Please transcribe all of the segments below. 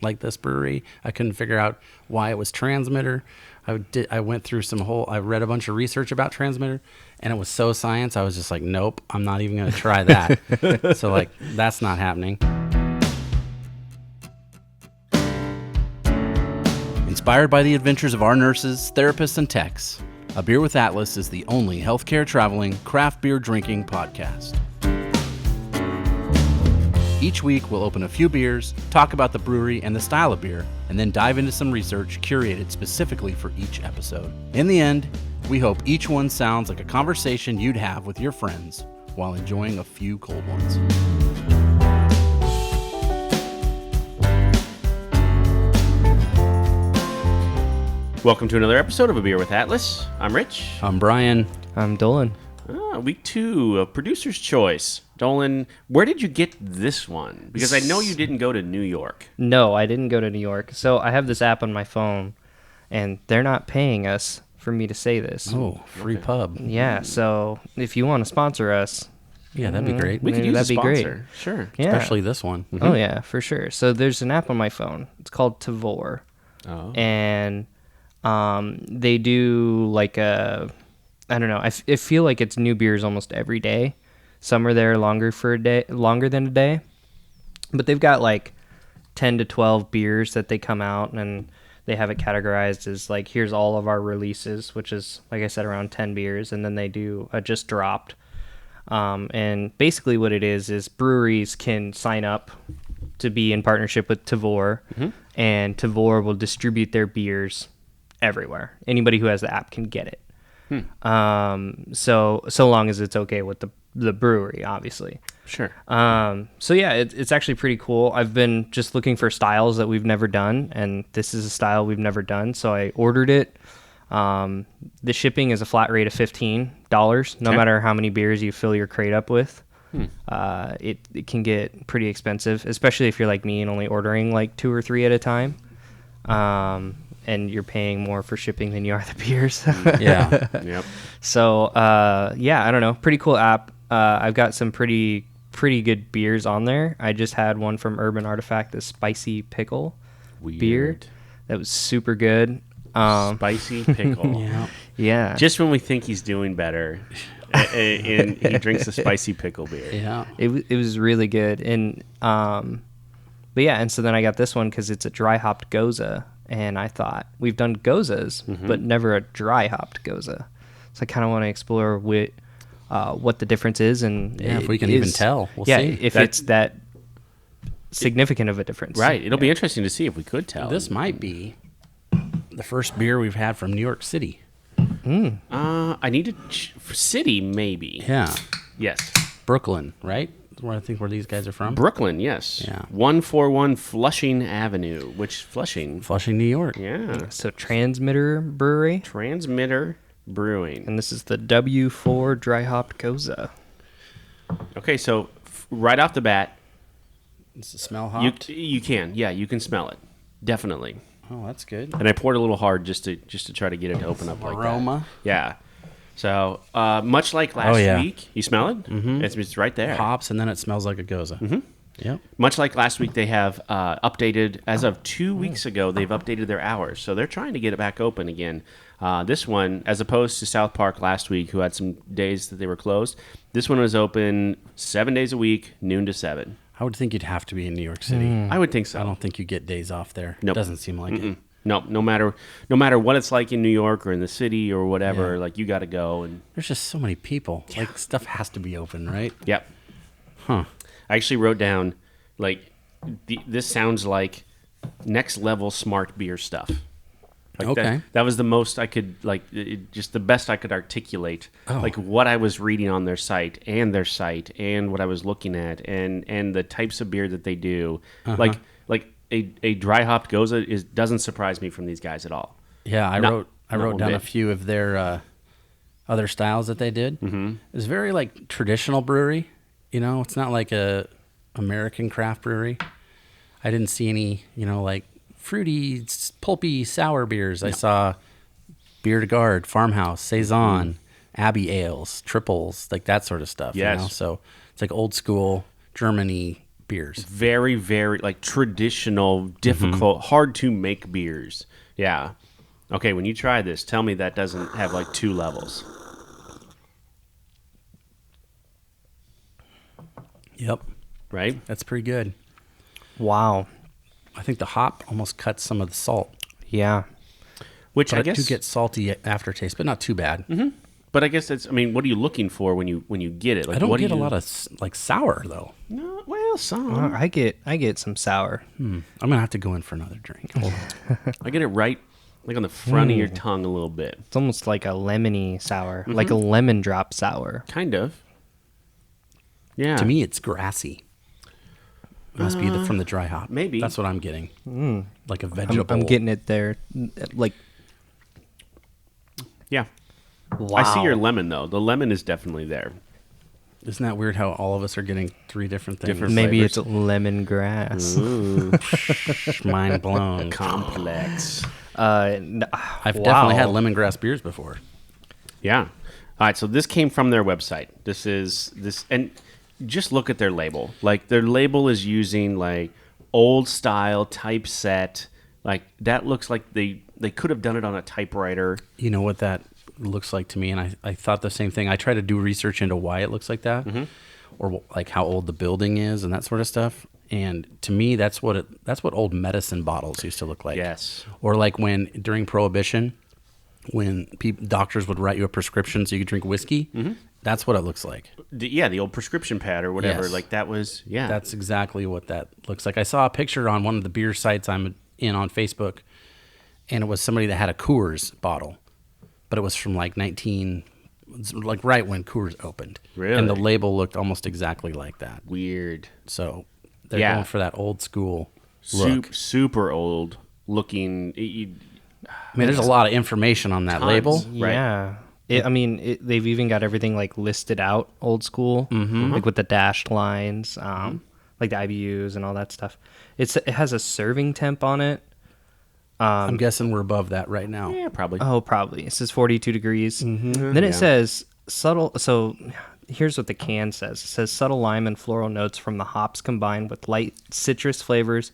like this brewery. I couldn't figure out why it was Transmitter. I went through I read a bunch of research about Transmitter, and it was so science. I was just like, nope, I'm not even going to try that. So like, that's not happening. Inspired by the adventures of our nurses, therapists, and techs, A Beer with Atlas is the only healthcare traveling, craft beer drinking podcast. Each week, we'll open a few beers, talk about the brewery and the style of beer, and then dive into some research curated specifically for each episode. In the end, we hope each one sounds like a conversation you'd have with your friends while enjoying a few cold ones. Welcome to another episode of A Beer with Atlas. I'm Rich. I'm Brian. I'm Dolan. Week 2 of Producer's Choice. Dolan, where did you get this one? Because I know you didn't go to New York. No, I didn't go to New York. So I have this app on my phone, and they're not paying us for me to say this. Oh, free pub. Yeah, so if you want to sponsor us... Yeah, that'd be great. We could use that'd a be sponsor. great. Sure. Yeah. Especially this one. Mm-hmm. Oh, yeah, for sure. So there's an app on my phone. It's called Tavour. Oh. And they do like a... I don't know. I feel like it's new beers almost every day. Some are there longer than a day. But they've got like 10 to 12 beers that they come out, and they have it categorized as like, here's all of our releases, which is, like I said, around 10 beers. And then they do a just dropped. And basically what it is breweries can sign up to be in partnership with Tavour, and Tavour will distribute their beers everywhere. Anybody who has the app can get it. So long as it's okay with the brewery, obviously. Sure. So yeah, it's actually pretty cool. I've been just looking for styles that we've never done, and this is a style we've never done. So I ordered it. The shipping is a flat rate of $15, no matter how many beers you fill your crate up with. It can get pretty expensive, especially if you're like me and only ordering like 2 or 3 at a time. And you're paying more for shipping than you are the beers. Yeah. Yep. So, yeah, I don't know. Pretty cool app. I've got some pretty good beers on there. I just had one from Urban Artifact, the spicy pickle beer. That was super good. Spicy pickle. Yeah. Just when we think he's doing better, and he drinks a spicy pickle beer. Yeah. It was really good. And, but yeah, and so then I got this one because it's a dry hopped Gose. And I thought, we've done Goses, but never a dry hopped Gose. So I kind of want to explore what the difference is. And if we can even tell. We'll see. If it's that significant of a difference. Right. It'll be interesting to see if we could tell. This might be the first beer we've had from New York City. I need to... City, maybe. Yeah. Yes. Brooklyn, right? I think where these guys are from. Brooklyn, yes. Yeah. 141 Flushing Avenue. Which Flushing? Flushing, New York. Yeah. So Transmitter Brewery. Transmitter Brewing. And this is the W4 Dry Hopped Gose. Okay, so right off the bat, Does it smell hopped? you can smell it. Definitely. Oh, that's good. And I poured a little hard just to try to get it to open up like Aroma. that. Yeah. So, much like last week, you smell it? Mm-hmm. It's right there. Hops, and then it smells like a Gose. Mm-hmm. Yep. Much like last week, they have updated, as of 2 weeks ago, they've updated their hours. So they're trying to get it back open again. This one, as opposed to South Park last week, who had some days that they were closed, this one was open 7 days a week, noon to 7. I would think you'd have to be in New York City. I would think so. I don't think you get days off there. Nope. Doesn't seem like it. No matter what it's like in New York or in the city or whatever, like you got to go. And there's just so many people. Yeah. Like stuff has to be open, right? Yep. Huh. I actually wrote down this sounds like next level smart beer stuff. Like okay. That was the most I could just the best I could articulate. Like what I was reading on their site and what I was looking at and the types of beer that they do. Like a dry hopped Gose doesn't surprise me from these guys at all. Yeah, I wrote down a few of their other styles that they did. Mm-hmm. It's very like traditional brewery. You know, it's not like a American craft brewery. I didn't see any, like fruity, pulpy, sour beers. No. I saw Beer to Guard, Farmhouse, Saison, Abbey Ales, Triples, like that sort of stuff. Yes. So it's like old school Germany beers. Very, very like traditional, difficult, hard to make beers. Yeah. Okay, when you try this, tell me that doesn't have like 2 levels. Yep. Right? That's pretty good. Wow. I think the hop almost cuts some of the salt. Yeah. Which But I guess do get salty aftertaste, but not too bad. Mm-hmm. But I guess it's. I mean, what are you looking for when you get it? Like, I don't what get do a you, lot of like sour though. No, well, some. I get some sour. I'm gonna have to go in for another drink. Hold on. I get it right, like on the front of your tongue a little bit. It's almost like a lemony sour, like a lemon drop sour. Kind of. Yeah. To me, it's grassy. It must be from the dry hop. maybe. That's what I'm getting. Like a vegetable. I'm getting it there. Like, Yeah. wow. I see your lemon though. The lemon is definitely there. Isn't that weird how all of us are getting 3 different things? Different Maybe flavors. it's lemongrass. Ooh, Mind blown. complex. I've definitely had lemongrass beers before. Yeah. All right. So this came from their website. And just look at their label. Like their label is using like old style typeset. Like that looks like they could have done it on a typewriter. You know what that looks like to me, and I thought the same thing. I try to do research into why it looks like that, or like how old the building is and that sort of stuff. And to me, that's what old medicine bottles used to look like. Yes. Or like when during Prohibition, when doctors would write you a prescription so you could drink whiskey. That's what it looks like. The old prescription pad or whatever. Yes. Like that was That's exactly what that looks like. I saw a picture on one of the beer sites I'm in on Facebook, and it was somebody that had a Coors bottle, but it was from like right when Coors opened. Really? And the label looked almost exactly like that. weird. So they're Yeah. going for that old school look. Super old looking. I mean, there's a lot of information on that Tons. label. Right. Yeah. They've even got everything like listed out old school, like with the dashed lines, like the IBUs and all that stuff. It has a serving temp on it. I'm guessing we're above that right now. Yeah, probably. Oh, probably. It says 42 degrees. Then it says subtle. So here's what the can says. It says subtle lime and floral notes from the hops combined with light citrus flavors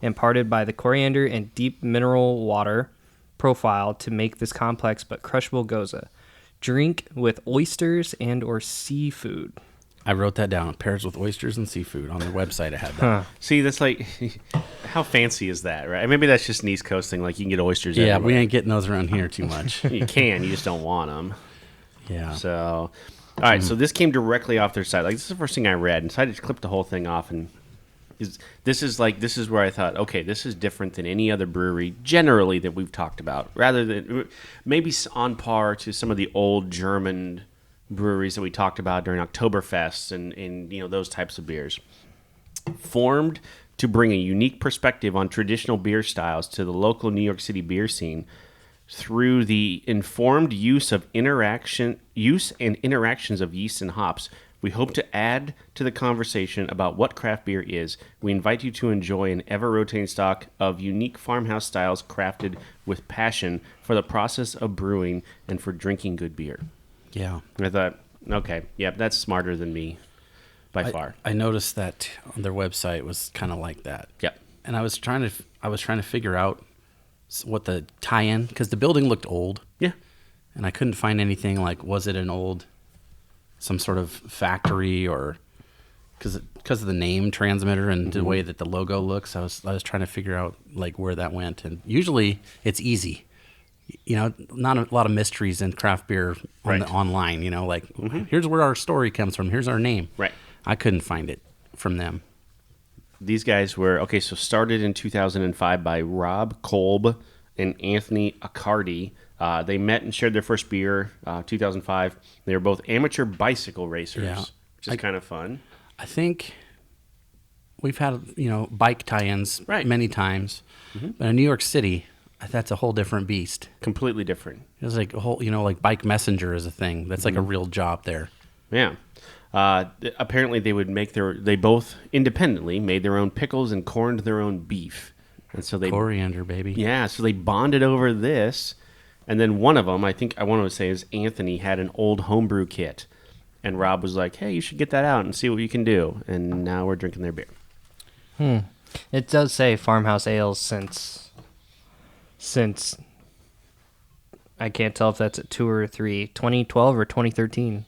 imparted by the coriander and deep mineral water profile to make this complex but crushable gose. Drink with oysters and or seafood. I wrote that down. Pairs with oysters and seafood on their website. I had that. See, that's like, how fancy is that, right? Maybe that's just an East Coast thing. Like you can get oysters. Yeah, everywhere. we ain't getting those around here too much. You can, you just don't want them. Yeah. So, all right. So this came directly off their site. Like this is the first thing I read, and so I just clipped the whole thing off. And this is where I thought, okay, this is different than any other brewery generally that we've talked about. Rather than maybe on par to some of the old German breweries that we talked about during Oktoberfest and those types of beers. Formed to bring a unique perspective on traditional beer styles to the local New York City beer scene through the informed use and interactions of yeast and hops. We hope to add to the conversation about what craft beer is. We invite you to enjoy an ever-rotating stock of unique farmhouse styles crafted with passion for the process of brewing and for drinking good beer. Yeah. I thought, okay, yeah, that's smarter than me by far. I noticed that on their website was kind of like that. Yep. And I was trying to figure out what the tie-in, because the building looked old. Yeah. And I couldn't find anything like, was it some sort of factory, or because of the name Transmitter and the way that the logo looks. I was trying to figure out like where that went, and usually it's easy. Not a lot of mysteries in craft beer online. Like here's where our story comes from. Here's our name. Right. I couldn't find it from them. These guys were, so started in 2005 by Rob Kolb and Anthony Accardi. They met and shared their first beer 2005. They were both amateur bicycle racers, which is kind of fun. I think we've had, bike tie-ins many times. But in New York City, that's a whole different beast. Completely different. It's like a whole, like Bike Messenger is a thing. That's like a real job there. Yeah. Apparently they both independently made their own pickles and corned their own beef. And so Coriander, baby. Yeah, so they bonded over this. And then one of them, I want to say is Anthony, had an old homebrew kit. And Rob was like, hey, you should get that out and see what you can do. And now we're drinking their beer. It does say farmhouse ales since I can't tell if that's a 2 or 3, 2012 or 2013.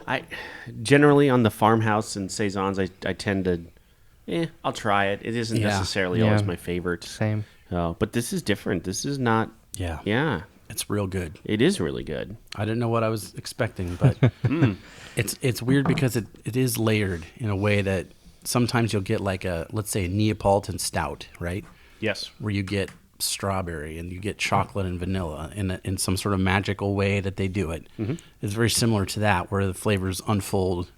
I generally on the farmhouse and saisons, I tend to, I'll try it. It isn't necessarily always my favorite. Same. But this is different. This is not. Yeah. It's real good. It is really good. I didn't know what I was expecting, but it's weird because it is layered in a way that sometimes you'll get like let's say a Neapolitan stout, right? Yes. Where you get strawberry and you get chocolate and vanilla in some sort of magical way that they do it. It's very similar to that, where the flavors unfold.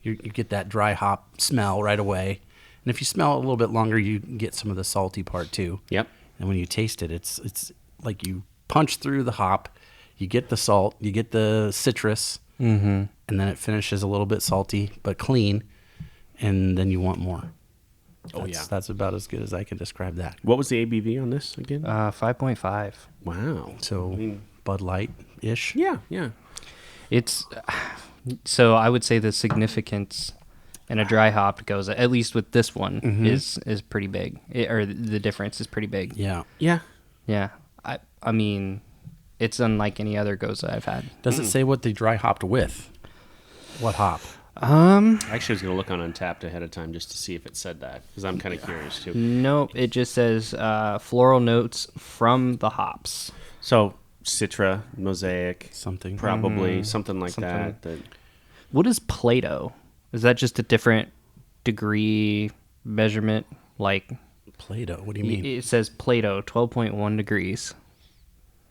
You get that dry hop smell right away. And if you smell it a little bit longer, you get some of the salty part too. Yep. And when you taste it, it's like you punch through the hop, you get the salt, you get the citrus, and then it finishes a little bit salty but clean, and then you want more. That's about as good as I can describe that. What was the ABV on this again? 5.5. Wow. So Bud Light-ish. Yeah. It's so I would say the significance in a dry hopped Gose, at least with this one, is pretty big. Or the difference is pretty big. Yeah. Yeah. I mean, it's unlike any other Gose I've had. Does it say what they dry hopped with? What hop? I actually was going to look on Untapped ahead of time just to see if it said that, because I'm kind of curious too. Nope, it just says floral notes from the hops. So Citra, Mosaic, Something. probably something like Something. that. What is Plato? Is that just a different degree measurement? Like Play-Doh. What do you mean? it says Plato, 12.1 degrees.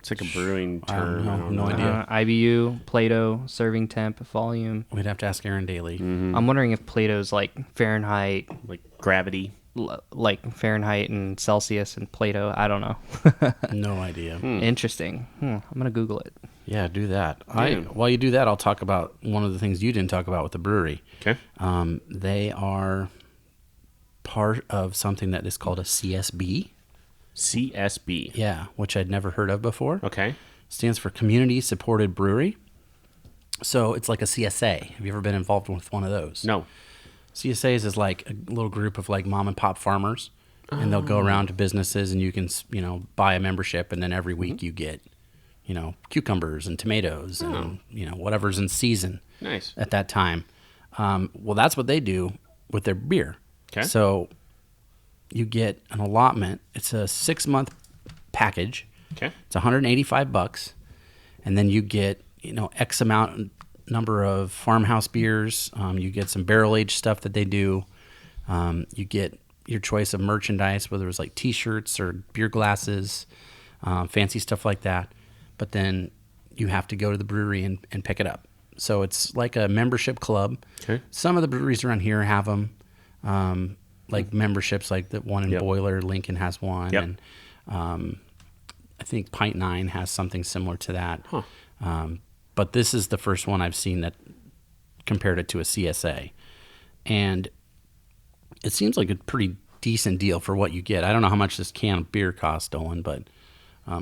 It's like a brewing I don't term. know. I don't No know. idea. IBU, Plato, serving temp, volume. We'd have to ask Aaron Daly. I'm wondering if Plato's like Fahrenheit, Like gravity. like Fahrenheit and Celsius and Plato. I don't know. No idea. Interesting. I'm gonna Google it. Yeah, do that. Yeah. While you do that, I'll talk about one of the things you didn't talk about with the brewery. Okay. They are part of something that is called a CSB. CSB. Yeah, which I'd never heard of before. Okay. Stands for Community Supported Brewery. So it's like a CSA. Have you ever been involved with one of those? No. CSAs is like a little group of like mom and pop farmers, and they'll go around to businesses, and you can buy a membership, and then every week you get cucumbers and tomatoes and whatever's in season. Nice. At that time. Well, that's what they do with their beer. Okay. So you get an allotment. It's a 6-month package. Okay. It's $185, and then you get X number of farmhouse beers. You get some barrel aged stuff that they do. You get your choice of merchandise, whether it's like T-shirts or beer glasses, fancy stuff like that. But then you have to go to the brewery and pick it up. So it's like a membership club. Okay. Some of the breweries around here have them, like memberships, like the one in Boiler. Lincoln has one, and I think Pint 9 has something similar to that. But this is the first one I've seen that compared it to a CSA, and it seems like a pretty decent deal for what you get. I don't know how much this can of beer costs, Dolan, but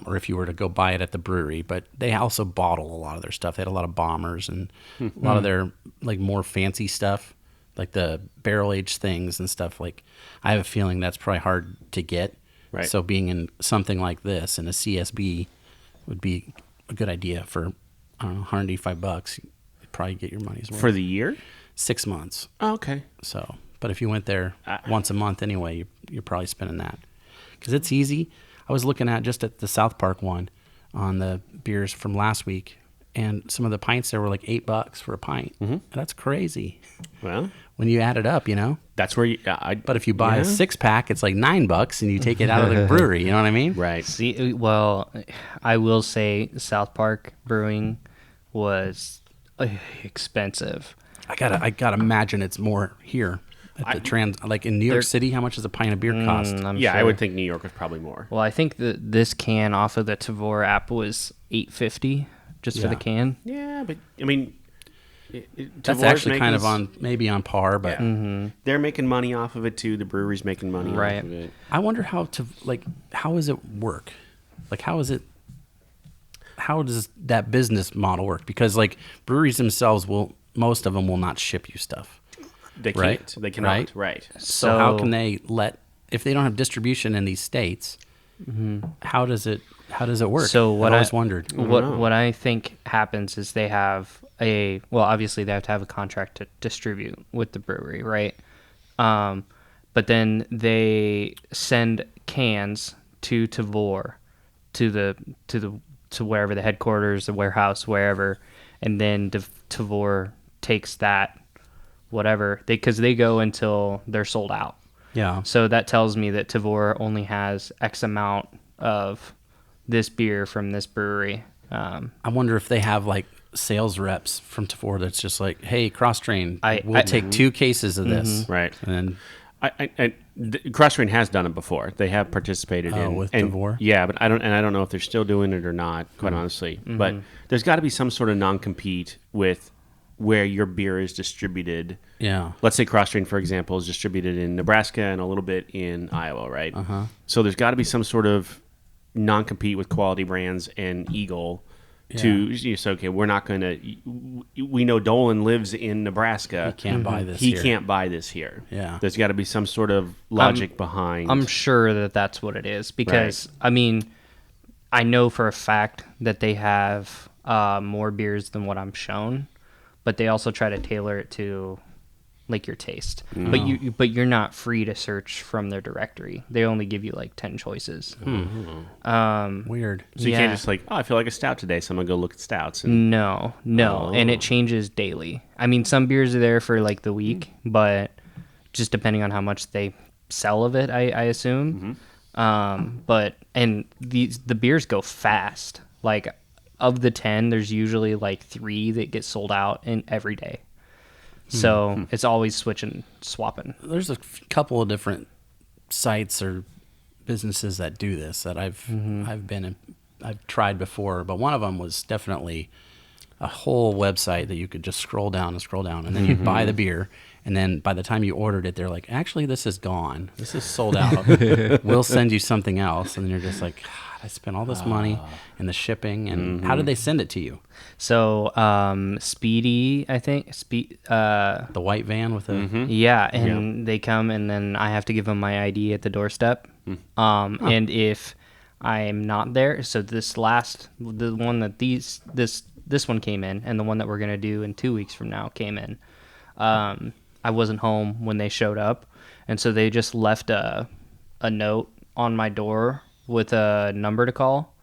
or if you were to go buy it at the brewery, but they also bottle a lot of their stuff. They had a lot of bombers and a lot of their like more fancy stuff, like the barrel aged things and stuff. Like I have a feeling that's probably hard to get. Right. So being in something like this in a CSB would be a good idea for, I don't know, $185. You'd probably get your money's worth. For the year? 6 months. Oh, okay. So, but if you went there once a month anyway, you're probably spending that. Because it's easy. I was looking at just at the South Park one on the beers from last week, and some of the pints there were like $8 for a pint. That's crazy. Well, when you add it up, that's where you. But if you buy a 6-pack, it's like $9, and you take it out of the brewery. You know what I mean? Right. See, well, I will say South Park Brewing was expensive. I gotta imagine it's more here at the like in New York City. How much does a pint of beer cost? I'm Yeah, sure. I would think New York was probably more. Well, I think that this can off of the Tavor app was $8.50 just for the can. Yeah, but I mean, That's Tavor's actually kind making of maybe on par, but they're making money off of it too. The brewery's making money Right. off of it. I wonder how does it work? Like how does that business model work? Because like breweries themselves most of them will not ship you stuff. They can't. right? They cannot. Right. So how can they if they don't have distribution in these states? How does it work? So what I've always wondered. What I think happens is they have obviously they have to have a contract to distribute with the brewery, right? But then they send cans to Tavor, to wherever the headquarters, the warehouse, wherever, and then Tavor takes that whatever because they go until they're sold out. Yeah. So that tells me that Tavor only has X amount of this beer from this brewery. I wonder if they have like sales reps from Tavor that's just like, hey, cross-train, we'll take 2 cases of this. Right. And then Cross-train has done it before. They have participated in with Tavor? Yeah, but I don't know if they're still doing it or not, quite honestly. But there's got to be some sort of non-compete with where your beer is distributed. Yeah. Let's say Cross-train, for example, is distributed in Nebraska and a little bit in Iowa, right? So there's got to be some sort of non-compete with Quality Brands and Eagle to say, okay, we're not going to. We know Dolan lives in Nebraska. He can't buy this. He can't buy this here. Yeah. There's got to be some sort of logic behind. I'm sure that that's what it is because I mean, I know for a fact that they have more beers than what I'm shown, but they also try to tailor it to like your taste. But you're not free to search from their directory. They only give you like 10 choices. Weird. So you can't just like, I feel like a stout today, so I'm gonna go look at stouts. And... No, and it changes daily. I mean, some beers are there for like the week, but just depending on how much they sell of it, I assume. But the beers go fast. Like of the 10, there's usually like 3 that get sold out in every day. So it's always swapping. There's a couple of different sites or businesses that do this that I've tried before, but one of them was definitely a whole website that you could just scroll down, and then you buy the beer, and then by the time you ordered it, they're like, actually, this is gone. This is sold out. We'll send you something else. And then you're just like, God, I spent all this money and the shipping, and how did they send it to you? So Speedy, I think, the white van with the yeah, and they come, and then I have to give them my ID at the doorstep. And if I'm not there, so the one that this one came in, and the one that we're gonna do in 2 weeks from now came in. I wasn't home when they showed up, and so they just left a note on my door with a number to call,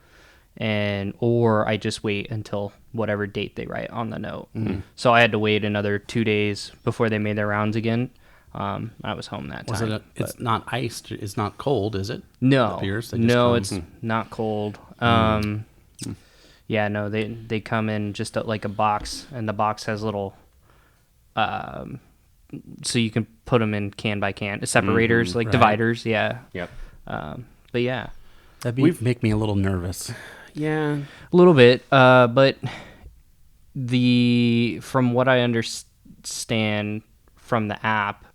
or I just wait until whatever date they write on the note. So I had to wait another 2 days before they made their rounds again. I was home that time. It's not iced. It's not cold, is it? No, The beers, it's not cold. Yeah, no, they come in just like a box, and the box has little, so you can put them in can by can, separators, like dividers. Yeah. Yep. But yeah, That'd make me a little nervous. Yeah. a little bit. But from what I understand from the app,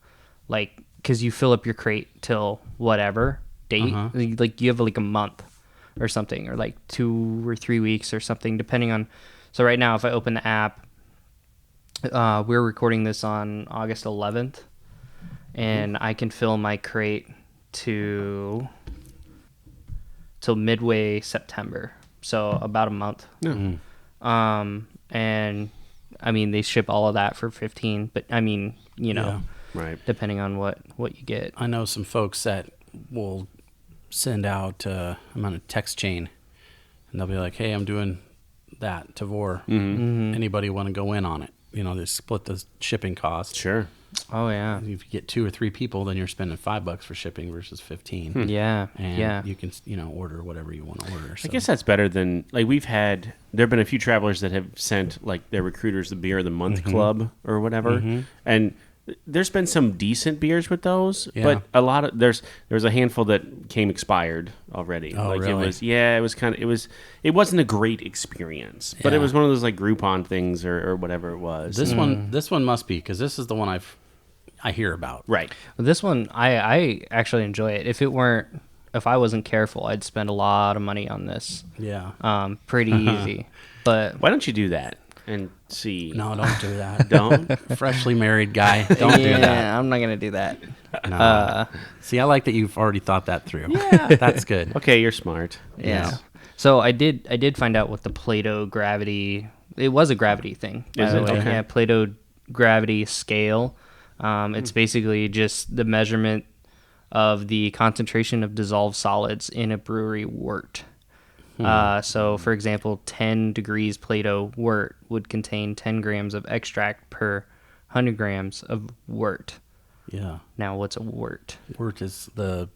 like, because you fill up your crate till whatever date, like you have like a month or something, or like 2 or 3 weeks or something, depending on. So right now, if I open the app, we're recording this on August 11th, and I can fill my crate till midway September, so about a month. And I mean, they ship all of that for $15, but I mean, Right. depending on what you get. I know some folks that will send out, I'm on a text chain, and they'll be like, hey, I'm doing that, Tavor. Anybody want to go in on it? They split the shipping cost. Sure. Oh yeah. If you get 2 or 3 people, then you're spending $5 for shipping versus 15. Yeah. And you can, order whatever you want to order. So. I guess that's better than, like, there have been a few travelers that have sent, like, their recruiters the beer of the month club or whatever. And there's been some decent beers with those, but a lot of, there was a handful that came expired already. Oh, like really? It wasn't a great experience, but it was one of those like Groupon things or whatever it was. This one must be, because this is the one I hear about. Right. This one, I actually enjoy it. If I wasn't careful, I'd spend a lot of money on this. Yeah. Pretty easy. But Why don't you do that? and see. No, don't do that. Don't? Freshly married guy, don't do that. Yeah, I'm not gonna do that. No. See, I like that you've already thought that through. Yeah. That's good. Okay, you're smart. Yeah. Yes. So I did find out what the Plato gravity. It was a gravity thing. Is it? Okay. Yeah, Plato gravity scale. It's basically just the measurement of the concentration of dissolved solids in a brewery wort. So, for example, 10 degrees Plato wort would contain 10 grams of extract per 100 grams of wort. Yeah. Now, what's a wort? Wort is the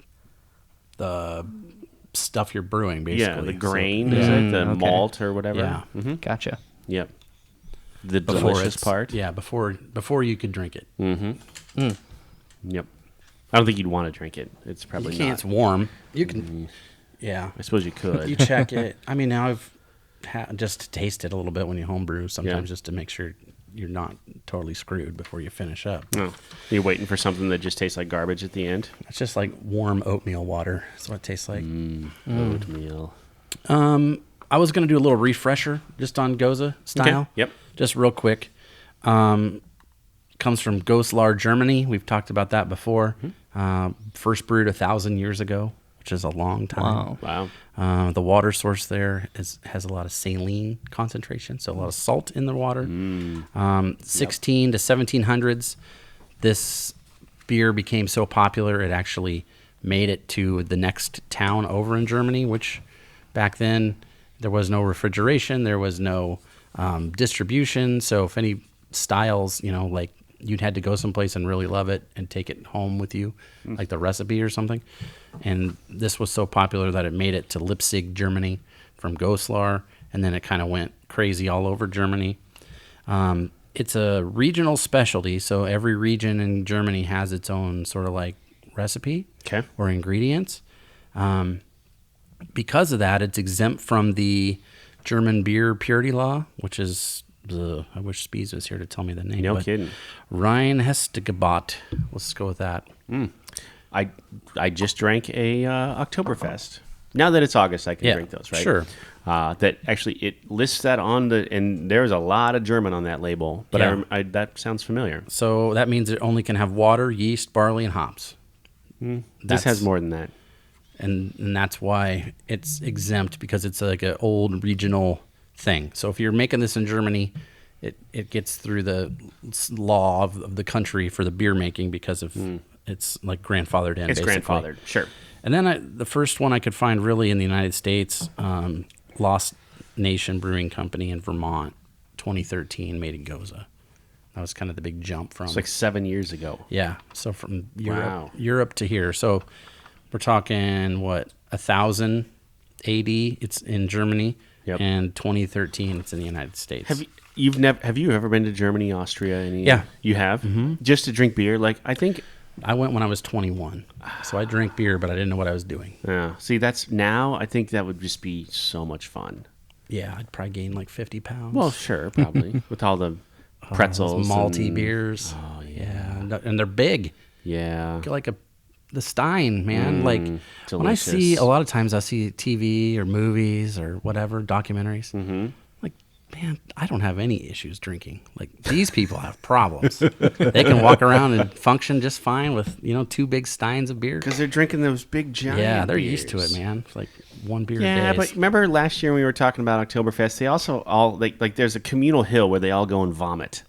stuff you're brewing, basically. Yeah, the grain, So, is yeah. it? The okay. malt or whatever? Yeah. Mm-hmm. Gotcha. Yep. The Before delicious it's- part? Yeah, before you could drink it. Yep. I don't think you'd want to drink it. It's probably You can't. not. It's warm. You can. Yeah. I suppose you could. You check it. I mean, now I've just to taste it a little bit when you homebrew sometimes, just to make sure you're not totally screwed before you finish up. Oh, you're waiting for something that just tastes like garbage at the end? It's just like warm oatmeal water. That's what it tastes like. Oatmeal. I was going to do a little refresher just on Gose style. Okay. Yep. Just real quick. Comes from Goslar, Germany. We've talked about that before. First brewed 1,000 years ago, which is a long time. Wow. The water source there has a lot of saline concentration, so a lot of salt in the water. 16 to 1700s, this beer became so popular it actually made it to the next town over in Germany, which back then there was no refrigeration, there was no distribution. So if any styles, like you'd had to go someplace and really love it and take it home with you, like the recipe or something. And this was so popular that it made it to Leipzig, Germany from Goslar, and then it kind of went crazy all over Germany. It's a regional specialty, so every region in Germany has its own sort of like recipe or ingredients. Because of that, it's exempt from the German beer purity law, which is I wish Spees was here to tell me the name. No kidding. Reinheitsgebot. Let's go with that. I just drank a Oktoberfest. Now that it's August, I can drink those, right? Sure. That actually, it lists that on and there's a lot of German on that label, but that sounds familiar. So that means it only can have water, yeast, barley, and hops. This has more than that. And that's why it's exempt, because it's like an old regional thing. So if you're making this in Germany, it gets through the law of the country for the beer making because of it's like grandfathered in. It's basically. grandfathered, sure. And then the first one I could find really in the United States, Lost Nation Brewing Company in Vermont, 2013, made in Gose. That was kind of the big jump from. It's like 7 years ago. Yeah, so from Wow. Europe to here. So we're talking 1,000 AD. It's in Germany, and 2013 it's in the United States. Have you ever been to Germany, Austria? Yeah. You have? Mm-hmm. Just to drink beer? Like, I think I went when I was 21, so I drank beer, but I didn't know what I was doing. Yeah. See, I think that would just be so much fun. Yeah, I'd probably gain like 50 pounds. Well, sure, probably with all the pretzels, malty beers. Oh yeah, and they're big. Yeah, Like the Stein, man. Like delicious. when I see a lot of times I see TV or movies or whatever documentaries. Like, man, I don't have any issues drinking. Like these people have problems. They can walk around and function just fine with 2 big Steins of beer. because they're drinking those big giant. Yeah, they're beers. used to it, man. It's like one beer a day. Yeah, but remember last year when we were talking about Oktoberfest, they also all like there's a communal hill where they all go and vomit,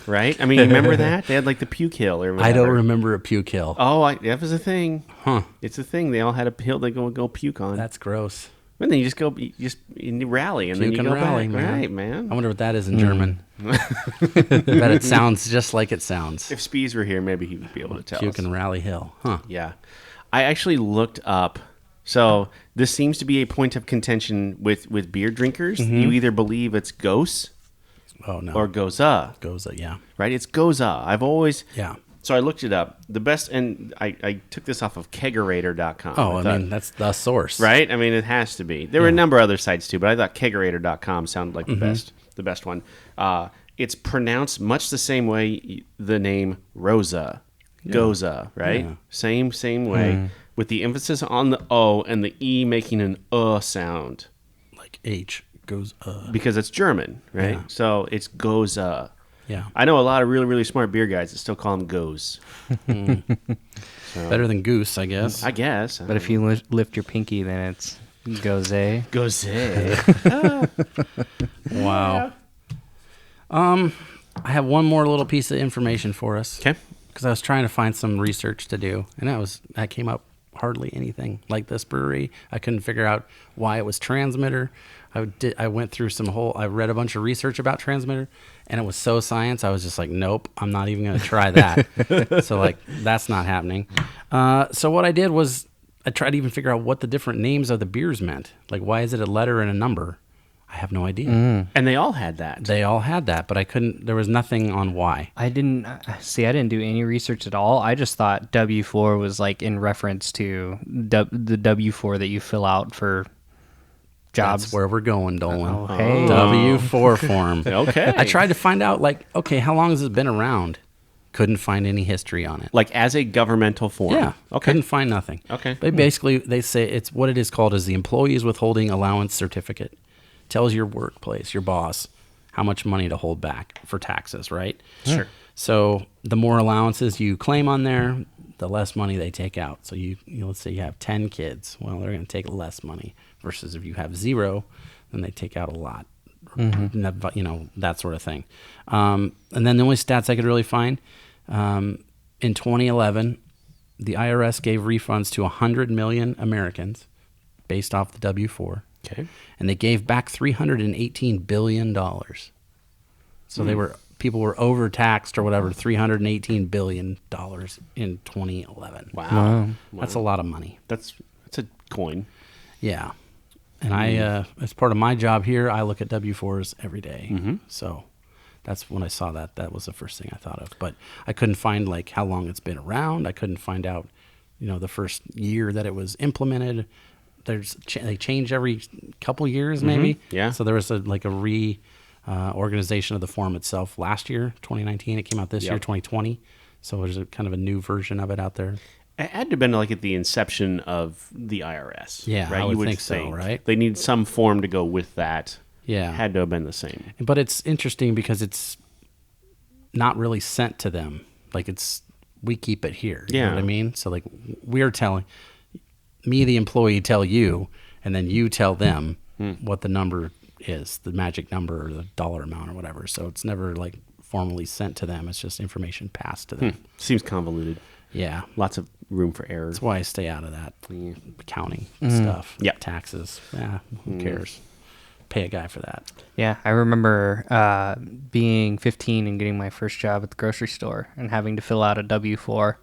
right? I mean, remember that? They had like the puke hill or whatever. I don't remember a puke hill. Oh, that was a thing. Huh. It's a thing. They all had a hill they go puke on. That's gross. And then you rally and Puke then you and go rally, back. man. Right, man. I wonder what that is in German. Bet it sounds just like it sounds. If Spees were here, maybe he would be able to tell Puke us. and Rally Hill. Huh. Yeah. I actually looked up. So this seems to be a point of contention with beer drinkers. You either believe it's Gose Oh, no. or Gose, Gose, yeah. right? It's Gose. I've always... Yeah. So I looked it up. The best, and I took this off of kegerator.com. Oh, I mean, that's the source. Right? I mean, it has to be. There were a number of other sites too, but I thought kegerator.com sounded like the best one. It's pronounced much the same way the name Rosa, Gose, right? Yeah. Same way, with the emphasis on the O and the E making an sound. Like H. Gose. Because it's German, right? Yeah. So it's Gose. Yeah. I know a lot of really, really smart beer guys that still call them Gose. Better than goose, I guess. I guess. But if you lift your pinky, then it's Gose. Gose. Wow. I have one more little piece of information for us. Okay. Because I was trying to find some research to do, and I came up hardly anything like this brewery. I couldn't figure out why it was Transmitter. I went through I read a bunch of research about Transmitter, and it was so science. I was just like, nope, I'm not even going to try that. So like, that's not happening. So what I did was I tried to even figure out what the different names of the beers meant. Like, why is it a letter and a number? I have no idea. And they all had that. They all had that, but there was nothing on why. I didn't do any research at all. I just thought W4 was like in reference to the W4 that you fill out for jobs. That's where we're going, Dolan. Oh, hey. W4 form. Okay. I tried to find out, like, okay, how long has it been around? Couldn't find any history on it. Like as a governmental form. Yeah. Okay. Couldn't find nothing. Okay. They say it's what it is called is the Employees Withholding Allowance Certificate. Tells your workplace, your boss, how much money to hold back for taxes, right? Sure. So the more allowances you claim on there, the less money they take out. So you let's say you have 10 kids. Well, they're going to take less money versus if you have 0, then they take out a lot. That sort of thing. And then the only stats I could really find, in 2011, the IRS gave refunds to 100 million Americans based off the W-4. Okay. And they gave back $318 billion. So people were overtaxed or whatever, $318 billion in 2011. Wow. That's a lot of money. That's a coin. Yeah. And I, as part of my job here, I look at W-4s every day. Mm-hmm. So that's when I saw that was the first thing I thought of. But I couldn't find like how long it's been around. I couldn't find out, the first year that it was implemented. They change every couple years maybe. Yeah. So there was a organization of the form itself last year, 2019. It came out this year, 2020. So there's a kind of a new version of it out there. It had to have been like at the inception of the IRS. Yeah, right? I would think so, right? They need some form to go with that. Yeah. Had to have been the same. But it's interesting because it's not really sent to them. Like we keep it here. You know what I mean? So like we're telling, me, the employee, tell you, and then you tell them what the number is, the magic number or the dollar amount or whatever. So it's never like formally sent to them. It's just information passed to them. Seems convoluted. Yeah. Lots of room for error. That's why I stay out of that accounting stuff. Yeah. Taxes. Yeah. Who cares? Pay a guy for that. Yeah, I remember being 15 and getting my first job at the grocery store and having to fill out a W-4.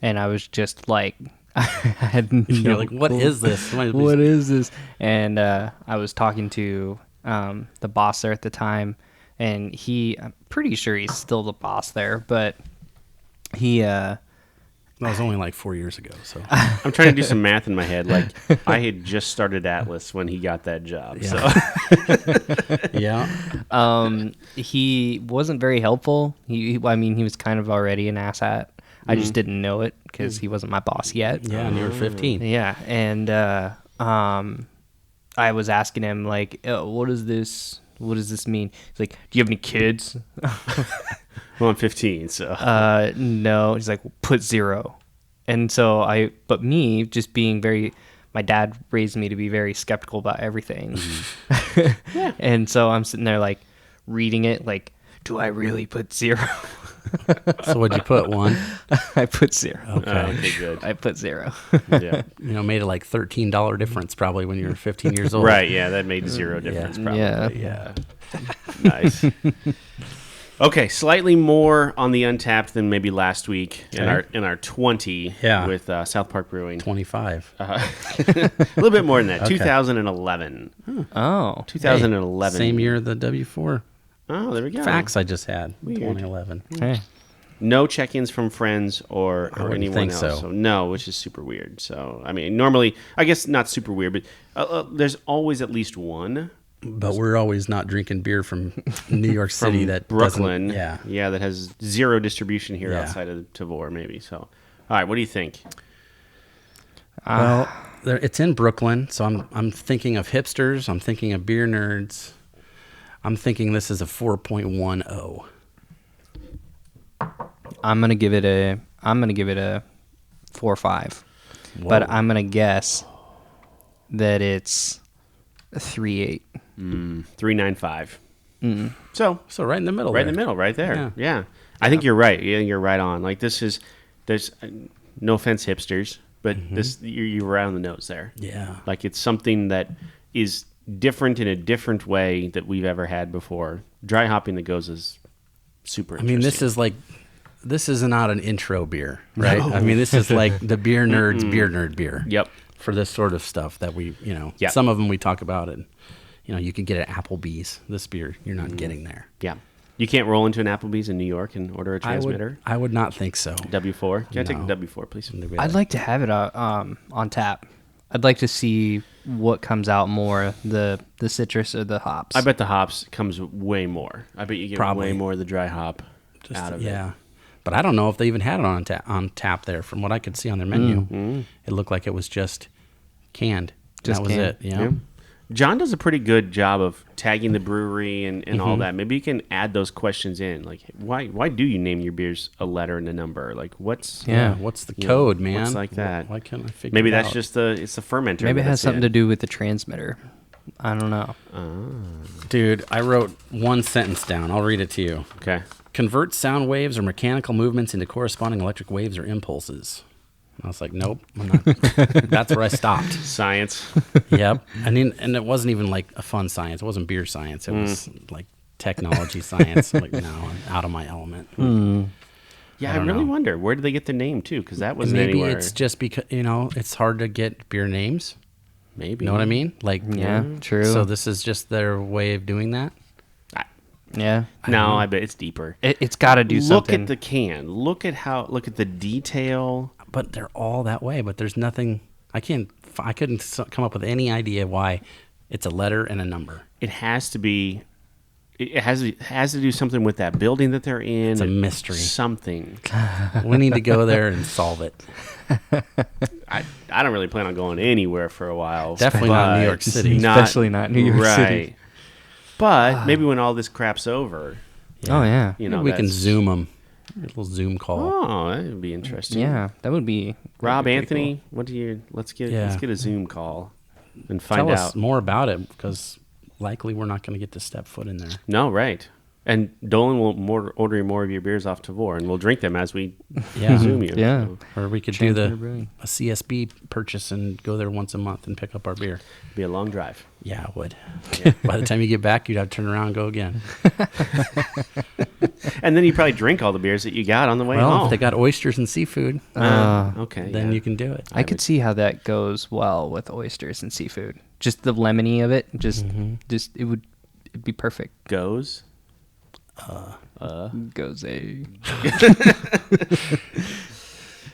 And I was just like, I had You're like, what is this? What is this? And I was talking to the boss there at the time, and I'm pretty sure he's still the boss there, but he... that was only like 4 years ago. So I'm trying to do some math in my head. Like I had just started Atlas when he got that job. Yeah. So he wasn't very helpful. He was kind of already an asshat. I just didn't know it because he wasn't my boss yet. Yeah, and you were 15. Yeah, and I was asking him like, "What does this mean?" He's like, "Do you have any kids?" Well, I'm 15, so no. He's like, "Put 0." And so but me just being my dad raised me to be very skeptical about everything. Yeah. And so I'm sitting there like reading it like, do I really put 0? So what'd you put, 1? I put 0. okay, good. I put 0. Yeah, made it like $13 difference probably when you were 15 years old. right. Yeah, that made 0 difference. Probably. Yeah. Nice. Okay, slightly more on the Untapped than maybe last week in our 20 with South Park Brewing. 25. A little bit more than that. 2011. Oh. 2011. Same year the W4. Oh, there we go. Facts I just had. 2011. Hey. No check-ins from friends or wouldn't anyone think else. so. No, which is super weird. So, I mean, normally, I guess not super weird, but there's always at least one. But we're always not drinking beer from New York City From that Brooklyn. doesn't- Yeah, that has 0 distribution here Yeah. outside of Tavor, maybe. So, all right, what do you think? Well, it's in Brooklyn, so I'm thinking of hipsters. I'm thinking of beer nerds. I'm thinking this is a 4.10. I'm gonna give it a 4.5, but I'm gonna guess that it's a 3.8. 3.95. So right in the middle. Right in the middle, right there. Yeah. I think you're right. Yeah, you're right on. Like there's no offense, hipsters, but you're right on the nose there. Yeah. Like it's something that is different in a different way that we've ever had before. Dry hopping the Gose is super interesting. I mean, this is not an intro beer, right? No. I mean, this is like the beer nerds beer nerd beer. Yep. For this sort of stuff that we, Yep. Some of them we talk about, and you can get at Applebee's. This beer you're not getting there. Yeah. You can't roll into an Applebee's in New York and order a transmitter. I would not think so. W4. Can I take the W4, please? I'd like to have it on tap. I'd like to see what comes out more, the citrus or the hops. I bet the hops comes way more. I bet you get way more of the dry hop out of it. Yeah. But I don't know if they even had it on tap there. From what I could see on their menu, it looked like it was just canned. That was it. Yeah. John does a pretty good job of tagging the brewery and all that. Maybe you can add those questions in. Like, why do you name your beers a letter and a number? Like, what's the code, man? What's like that? Why can't I figure Maybe it that's out? just it's the fermenter. Maybe it has something to do with the transmitter. I don't know. Dude, I wrote one sentence down. I'll read it to you. Okay. Convert sound waves or mechanical movements into corresponding electric waves or impulses. I was like, nope, I'm not. That's where I stopped. Science. Yep. And it wasn't even like a fun science. It wasn't beer science. It was like technology science. I'm like, no, I'm out of my element. Yeah, I really wonder, where did they get the name, too? Because that wasn't Maybe anywhere. it's just because, it's hard to get beer names. Maybe. You know what I mean? Like, true. So this is just their way of doing that? Yeah. No, I bet it's deeper. It's got to do something. Look at the can. Look at the detail. But they're all that way. But there's nothing. I couldn't come up with any idea why it's a letter and a number. It has to be. It has to do something with that building that they're in. It's a mystery. Something. We need to go there and solve it. I don't really plan on going anywhere for a while. Definitely not New York City. Especially not New York City. But maybe when all this crap's over. Yeah. Oh, yeah. Maybe we can Zoom them. A little Zoom call. Oh, that would be interesting. Yeah, that would be. Rob, Anthony, cool. Let's get a Zoom call and find out. Tell us more about it, because likely we're not going to get to step foot in there. No, right. And Dolan will order more of your beers off Tavor, and we'll drink them as we Zoom you. Yeah. So. Or we could do a CSB purchase and go there once a month and pick up our beer. It'd be a long drive. Yeah, it would. Yeah. By the time you get back, you'd have to turn around and go again. And then you probably drink all the beers that you got on the way home. If they got oysters and seafood, okay, then you can do it. I could see how that goes well with oysters and seafood. Just the lemony of it, it'd be perfect. Gose. Gose.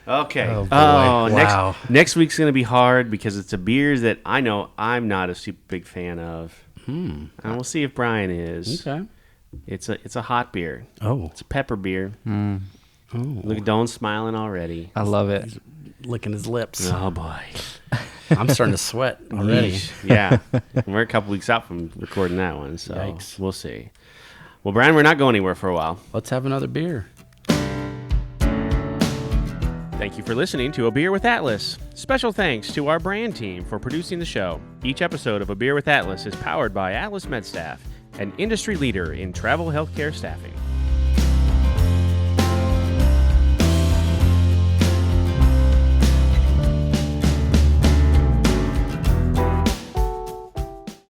Okay. Oh, boy. Wow. Next week's going to be hard because it's a beer that I know I'm not a super big fan of. And we'll see if Brian is. Okay. It's a hot beer. Oh. It's a pepper beer. Oh. Look at Dolan smiling already. I love it. He's licking his lips. Oh, boy. I'm starting to sweat already. Yeah. We're a couple weeks out from recording that one, so Yikes. We'll see. Well, Brian, we're not going anywhere for a while. Let's have another beer. Thank you for listening to A Beer with Atlas. Special thanks to our brand team for producing the show. Each episode of A Beer with Atlas is powered by Atlas MedStaff, an industry leader in travel healthcare staffing.